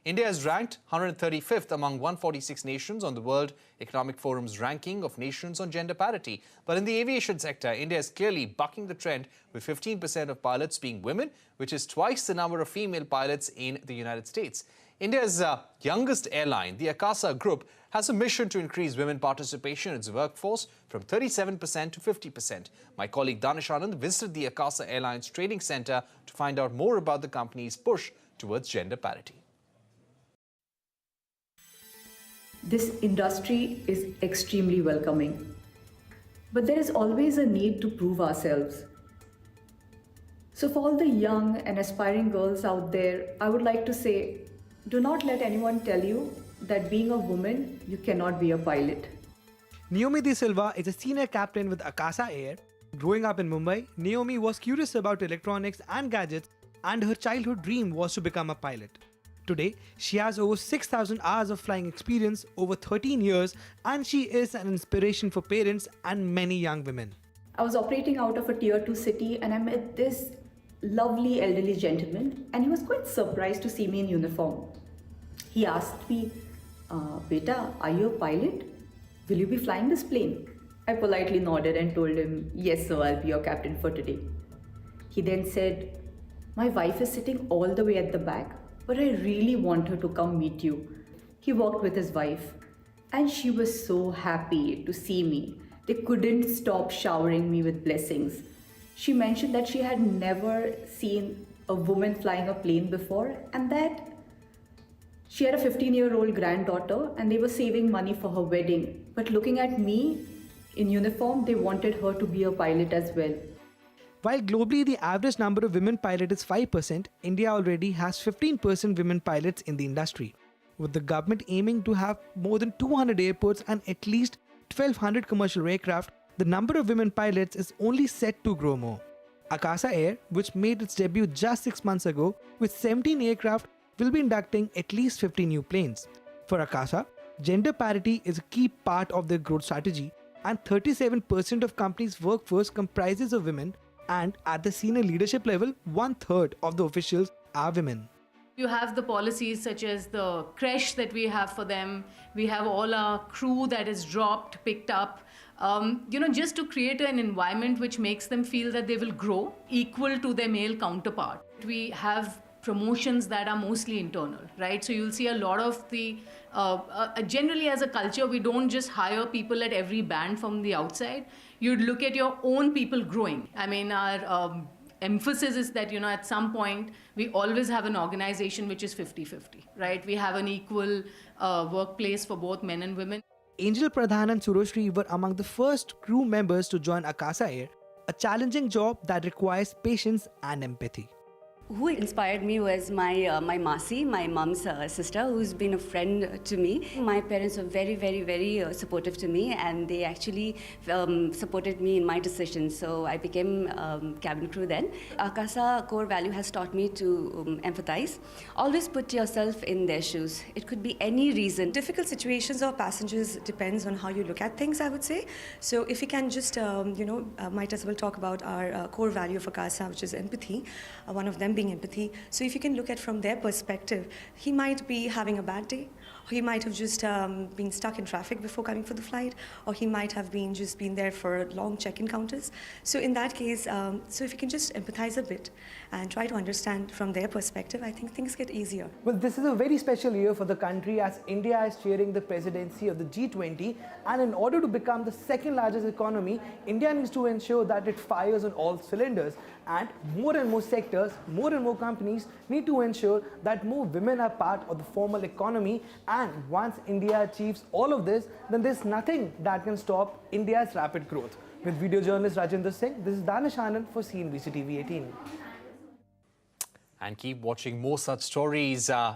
India is ranked 135th among 146 nations on the World Economic Forum's ranking of nations on gender parity. But in the aviation sector, India is clearly bucking the trend, with 15% of pilots being women, which is twice the number of female pilots in the United States. India's youngest airline, the Akasa Group, has a mission to increase women participation in its workforce from 37% to 50%. My colleague Daanish visited the Akasa Airline's training center to find out more about the company's push towards gender parity. This industry is extremely welcoming, but there is always a need to prove ourselves. So for all the young and aspiring girls out there, I would like to say, do not let anyone tell you that being a woman, you cannot be a pilot. Naomi De Silva is a senior captain with Akasa Air. Growing up in Mumbai, Naomi was curious about electronics and gadgets, and her childhood dream was to become a pilot. Today, she has over 6,000 hours of flying experience over 13 years, and she is an inspiration for parents and many young women. I was operating out of a tier 2 city and I met this lovely elderly gentleman, and he was quite surprised to see me in uniform. He asked me, Beta, are you a pilot? Will you be flying this plane? I politely nodded and told him, yes sir, I'll be your captain for today. He then said, my wife is sitting all the way at the back, but I really want her to come meet you. He walked with his wife, and she was so happy to see me. They couldn't stop showering me with blessings. She mentioned that she had never seen a woman flying a plane before, and that she had a 15-year-old granddaughter and they were saving money for her wedding. But looking at me in uniform, they wanted her to be a pilot as well. While globally the average number of women pilots is 5%, India already has 15% women pilots in the industry, with the government aiming to have more than 200 airports and at least 1,200 commercial aircraft. The number of women pilots is only set to grow more. Akasa Air, which made its debut just 6 months ago with 17 aircraft, will be inducting at least 50 new planes. For Akasa, gender parity is a key part of their growth strategy, and 37% of company's workforce comprises of women, and at the senior leadership level, 1/3 of the officials are women. You have the policies such as the creche that we have for them. We have all our crew that is dropped, picked up, just to create an environment which makes them feel that they will grow equal to their male counterpart. We have promotions that are mostly internal, right? So you'll see a lot of the, generally as a culture, we don't just hire people at every band from the outside. You'd look at your own people growing. I mean, our emphasis is that, at some point, we always have an organization which is 50-50, right? We have an equal workplace for both men and women. Angel Pradhan and Suroshri were among the first crew members to join Akasa Air, a challenging job that requires patience and empathy. Who inspired me was my Masi, my mom's sister, who's been a friend to me. My parents were very, very, very supportive to me, and they actually supported me in my decisions. So I became cabin crew then. Akasa core value has taught me to empathize. Always put yourself in their shoes. It could be any reason. Difficult situations of passengers depends on how you look at things, I would say. So if we can just, might as well talk about our core value of Akasa, which is empathy. One of them being empathy. So if you can look at from their perspective, he might be having a bad day, or he might have just been stuck in traffic before coming for the flight, or he might have just been there for long check-in counters. So in that case, so if you can just empathize a bit and try to understand from their perspective, I think things get easier. Well, this is a very special year for the country as India is chairing the presidency of the G20, and in order to become the second largest economy, India needs to ensure that it fires on all cylinders, and more sectors, more and more companies need to ensure that more women are part of the formal economy. And once India achieves all of this, then there's nothing that can stop India's rapid growth. With video journalist Rajendra Singh, this is Daanish for CNBC-TV18. And keep watching more such stories.